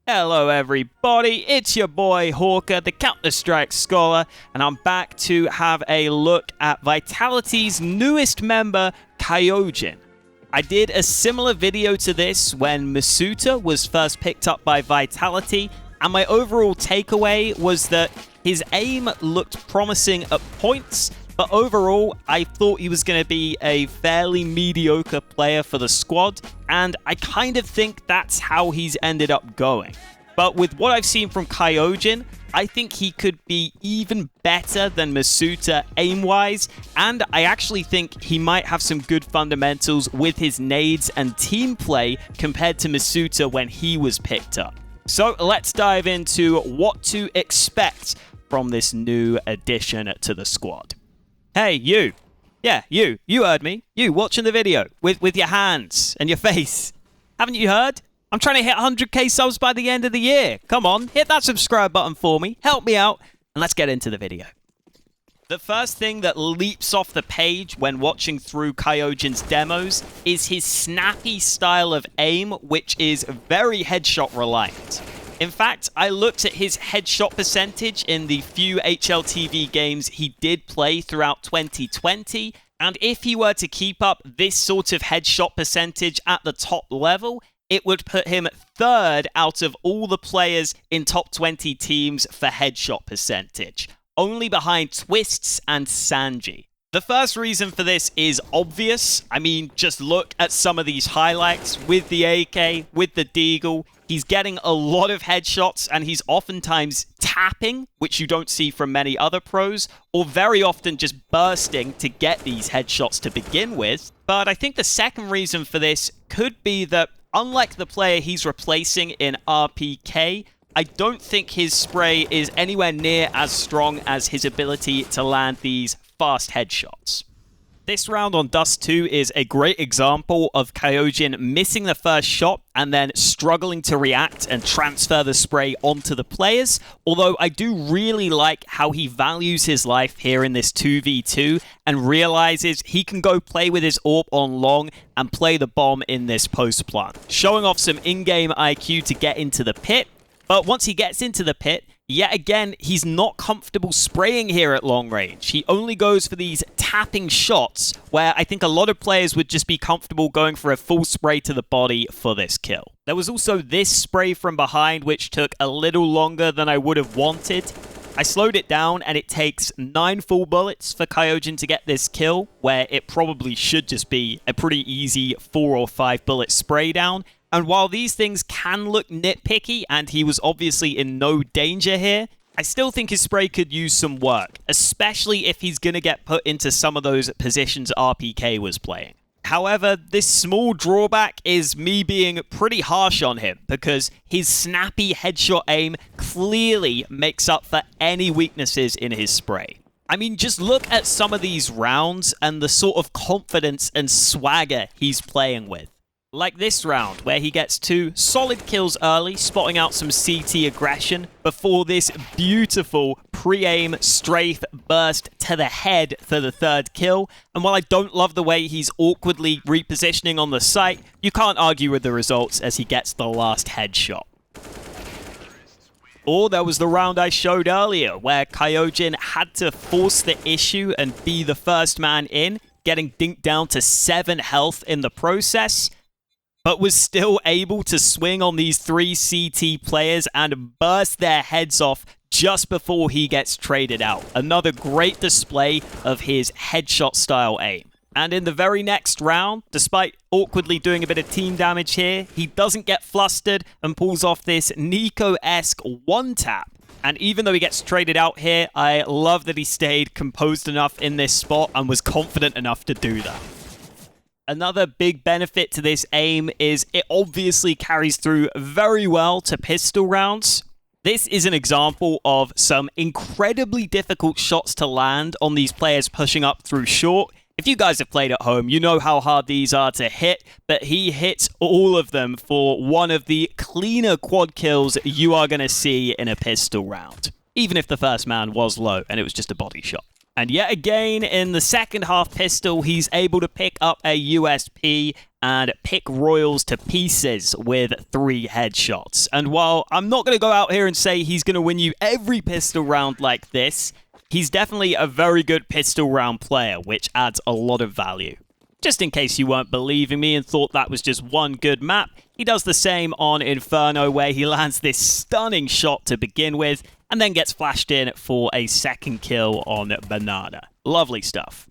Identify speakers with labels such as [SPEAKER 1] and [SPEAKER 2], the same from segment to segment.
[SPEAKER 1] Hello everybody, it's your boy Hawka, the Counter-Strike Scholar, and I'm back to have a look at Vitality's newest member, Kyojin. I did a similar video to this when Masuta was first picked up by Vitality, and my overall takeaway was that his aim looked promising at points, but overall, I thought he was going to be a fairly mediocre player for the squad, and I kind of think that's how he's ended up going. But with what I've seen from Kyojin, I think he could be even better than Masuta aim-wise, and I actually think he might have some good fundamentals with his nades and team play compared to Masuta when he was picked up. So let's dive into what to expect from this new addition to the squad. Hey, you. Yeah, you heard me. You watching the video with your hands and your face. Haven't you heard? I'm trying to hit 100k subs by the end of the year. Come on, hit that subscribe button for me. Help me out, and let's get into the video. The first thing that leaps off the page when watching through Kyojin's demos is his snappy style of aim, which is very headshot reliant. In fact, I looked at his headshot percentage in the few HLTV games he did play throughout 2020, and if he were to keep up this sort of headshot percentage at the top level, it would put him third out of all the players in top 20 teams for headshot percentage, only behind Twists and Sanji. The first reason for this is obvious. I mean, just look at some of these highlights with the AK, with the Deagle. He's getting a lot of headshots, and he's oftentimes tapping, which you don't see from many other pros, or very often just bursting to get these headshots to begin with. But I think the second reason for this could be that, unlike the player he's replacing in RPK, I don't think his spray is anywhere near as strong as his ability to land these fast headshots. This round on Dust 2 is a great example of Kyojin missing the first shot and then struggling to react and transfer the spray onto the players, although I do really like how he values his life here in this 2v2 and realizes he can go play with his AWP on long and play the bomb in this post plant, showing off some in-game IQ to get into the pit. But once he gets into the pit, yet again, he's not comfortable spraying here at long range. He only goes for these tapping shots where I think a lot of players would just be comfortable going for a full spray to the body for this kill. There was also this spray from behind, which took a little longer than I would have wanted. I slowed it down, and it takes 9 full bullets for Kyojin to get this kill, where it probably should just be a pretty easy 4 or 5 bullet spray down. And while these things can look nitpicky, and he was obviously in no danger here, I still think his spray could use some work, especially if he's going to get put into some of those positions RPK was playing. However, this small drawback is me being pretty harsh on him, because his snappy headshot aim clearly makes up for any weaknesses in his spray. I mean, just look at some of these rounds and the sort of confidence and swagger he's playing with. Like this round, where he gets 2 solid kills early, spotting out some CT aggression, before this beautiful pre-aim strafe burst to the head for the 3rd kill. And while I don't love the way he's awkwardly repositioning on the site, you can't argue with the results as he gets the last headshot. Or there was the round I showed earlier, where Kyojin had to force the issue and be the first man in, getting dinked down to 7 health in the process, but was still able to swing on these 3 CT players and burst their heads off just before he gets traded out. Another great display of his headshot style aim. And in the very next round, despite awkwardly doing a bit of team damage here, he doesn't get flustered and pulls off this Nico-esque one-tap. And even though he gets traded out here, I love that he stayed composed enough in this spot and was confident enough to do that. Another big benefit to this aim is it obviously carries through very well to pistol rounds. This is an example of some incredibly difficult shots to land on these players pushing up through short. If you guys have played at home, you know how hard these are to hit, but he hits all of them for one of the cleaner quad kills you are going to see in a pistol round, even if the first man was low and it was just a body shot. And yet again, in the second half pistol, he's able to pick up a USP and pick Royals to pieces with 3 headshots. And while I'm not going to go out here and say he's going to win you every pistol round like this, he's definitely a very good pistol round player, which adds a lot of value. Just in case you weren't believing me and thought that was just one good map, he does the same on Inferno, where he lands this stunning shot to begin with, and then gets flashed in for a second kill on Banana. Lovely stuff.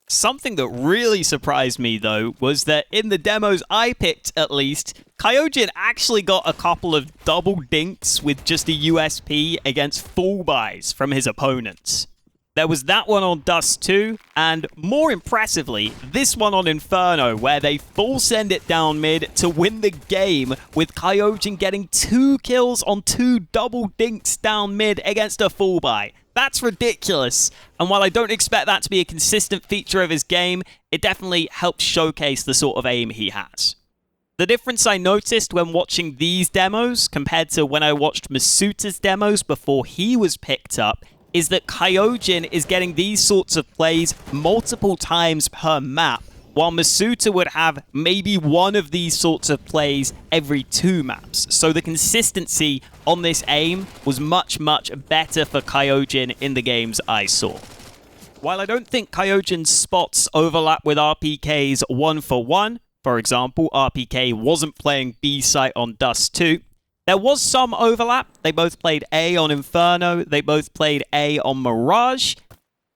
[SPEAKER 1] Something that really surprised me, though, was that in the demos I picked, at least, Kyojin actually got a couple of double dinks with just a USP against full buys from his opponents. There was that one on Dust 2, and more impressively, this one on Inferno, where they full send it down mid to win the game, with Kyojin getting 2 kills on 2 double dinks down mid against a full buy. That's ridiculous, and while I don't expect that to be a consistent feature of his game, it definitely helps showcase the sort of aim he has. The difference I noticed when watching these demos compared to when I watched Masuta's demos before he was picked up is that Kyojin is getting these sorts of plays multiple times per map, while Masuta would have maybe one of these sorts of plays every 2 maps. So the consistency on this aim was much, much better for Kyojin in the games I saw. While I don't think Kyojin's spots overlap with RPK's 1-for-1, for example, RPK wasn't playing B site on Dust 2, there was some overlap. They both played A on Inferno, they both played A on Mirage,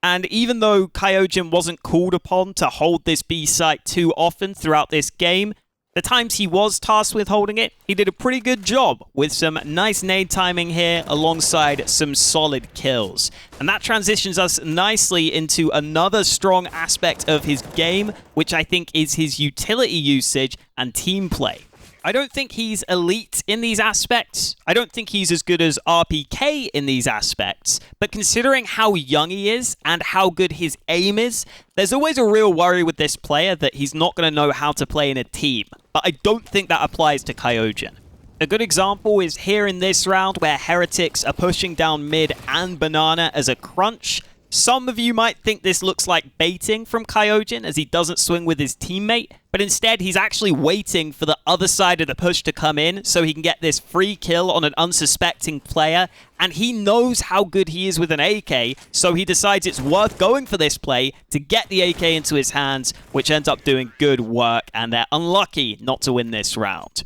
[SPEAKER 1] and even though Kyojin wasn't called upon to hold this B site too often throughout this game, the times he was tasked with holding it, he did a pretty good job with some nice nade timing here alongside some solid kills. And that transitions us nicely into another strong aspect of his game, which I think is his utility usage and team play. I don't think he's elite in these aspects. I don't think he's as good as RPK in these aspects. But considering how young he is and how good his aim is, there's always a real worry with this player that he's not going to know how to play in a team. But I don't think that applies to Kyojin. A good example is here in this round where Heretics are pushing down mid and Banana as a crunch. Some of you might think this looks like baiting from Kyojin as he doesn't swing with his teammate, but instead he's actually waiting for the other side of the push to come in so he can get this free kill on an unsuspecting player, and he knows how good he is with an AK, so he decides it's worth going for this play to get the AK into his hands, which ends up doing good work, and they're unlucky not to win this round.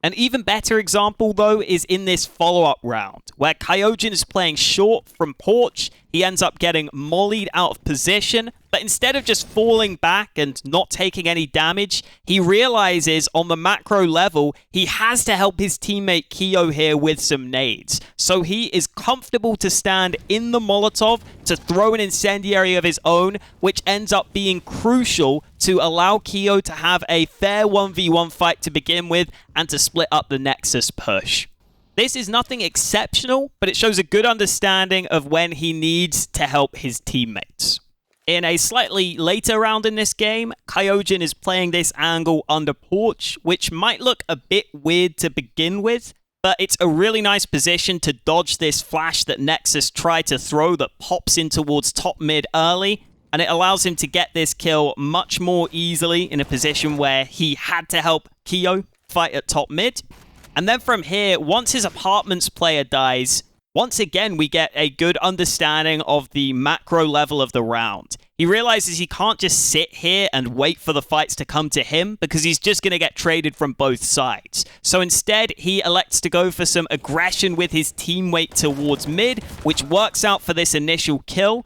[SPEAKER 1] An even better example, though, is in this follow-up round, where Kyojin is playing short from Porch. He ends up getting mollied out of position, but instead of just falling back and not taking any damage, he realizes on the macro level, he has to help his teammate Kyo here with some nades. So he is comfortable to stand in the Molotov to throw an incendiary of his own, which ends up being crucial to allow Kyo to have a fair 1v1 fight to begin with and to split up the Nexus push. This is nothing exceptional, but it shows a good understanding of when he needs to help his teammates. In a slightly later round in this game, Kyojin is playing this angle under Porch, which might look a bit weird to begin with, but it's a really nice position to dodge this flash that Nexus tried to throw that pops in towards top mid early, and it allows him to get this kill much more easily in a position where he had to help Kyo fight at top mid. And then from here, once his apartments player dies, once again we get a good understanding of the macro level of the round. He realizes he can't just sit here and wait for the fights to come to him because he's just going to get traded from both sides. So instead, he elects to go for some aggression with his teammate towards mid, which works out for this initial kill.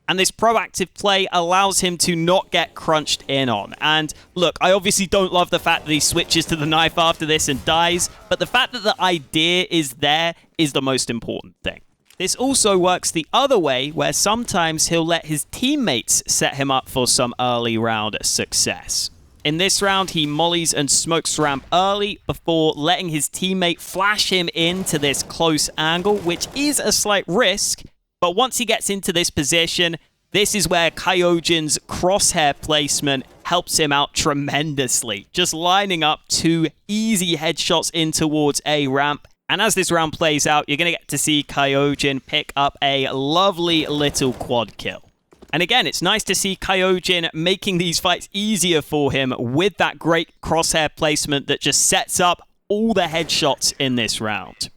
[SPEAKER 1] And this proactive play allows him to not get crunched in on. And look, I obviously don't love the fact that he switches to the knife after this and dies, but the fact that the idea is there is the most important thing. This also works the other way, where sometimes he'll let his teammates set him up for some early round success. In this round, he mollies and smokes ramp early before letting his teammate flash him into this close angle, which is a slight risk. But once he gets into this position, this is where Kyojin's Crosshair placement helps him out tremendously. Just lining up 2 easy headshots in towards A ramp And as this round plays out, you're going to get to see Kyojin pick up a lovely little quad kill. And again, it's nice to see Kyojin making these fights easier for him with that great crosshair placement that just sets up all the headshots in this round.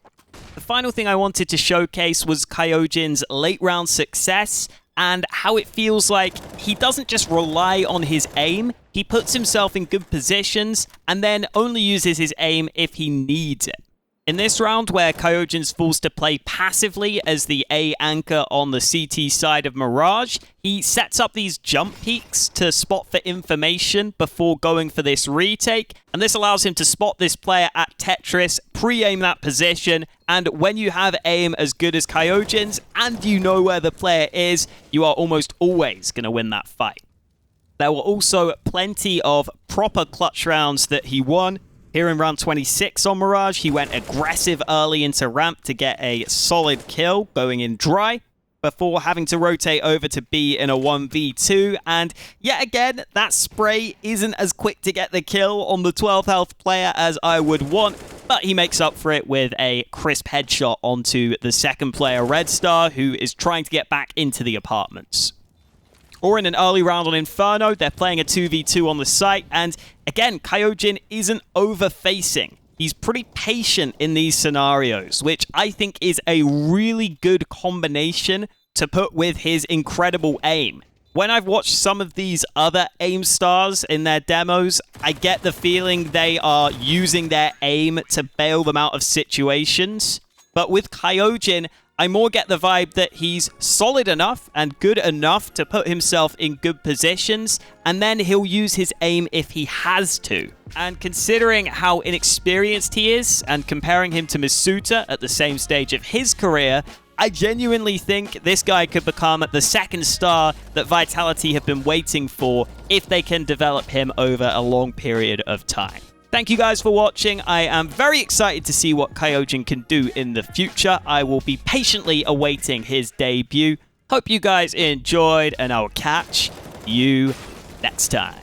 [SPEAKER 1] The final thing I wanted to showcase was Kyojin's late round success and how it feels like he doesn't just rely on his aim, he puts himself in good positions and then only uses his aim if he needs it. In this round, where Kyojin's forced to play passively as the A anchor on the CT side of Mirage, he sets up these jump peaks to spot for information before going for this retake, and this allows him to spot this player at Tetris, pre-aim that position, and when you have aim as good as Kyojin's, and you know where the player is, you are almost always going to win that fight. There were also plenty of proper clutch rounds that he won. Here in round 26 on Mirage, he went aggressive early into ramp to get a solid kill, going in dry, before having to rotate over to B in a 1v2. And yet again, that spray isn't as quick to get the kill on the 12 health player as I would want, but he makes up for it with a crisp headshot onto the second player, Red Star, who is trying to get back into the apartments. Or in an early round on Inferno, they're playing a 2v2 on the site, and again, Kyojin isn't over-facing. He's pretty patient in these scenarios, which I think is a really good combination to put with his incredible aim. When I've watched some of these other aim stars in their demos, I get the feeling they are using their aim to bail them out of situations. But with Kyojin, I more get the vibe that he's solid enough and good enough to put himself in good positions, and then he'll use his aim if he has to. And considering how inexperienced he is, and comparing him to Masuta at the same stage of his career, I genuinely think this guy could become the second star that Vitality have been waiting for if they can develop him over a long period of time. Thank you guys for watching. I am very excited to see what Kyojin can do in the future. I will be patiently awaiting his debut. Hope you guys enjoyed, and I will catch you next time.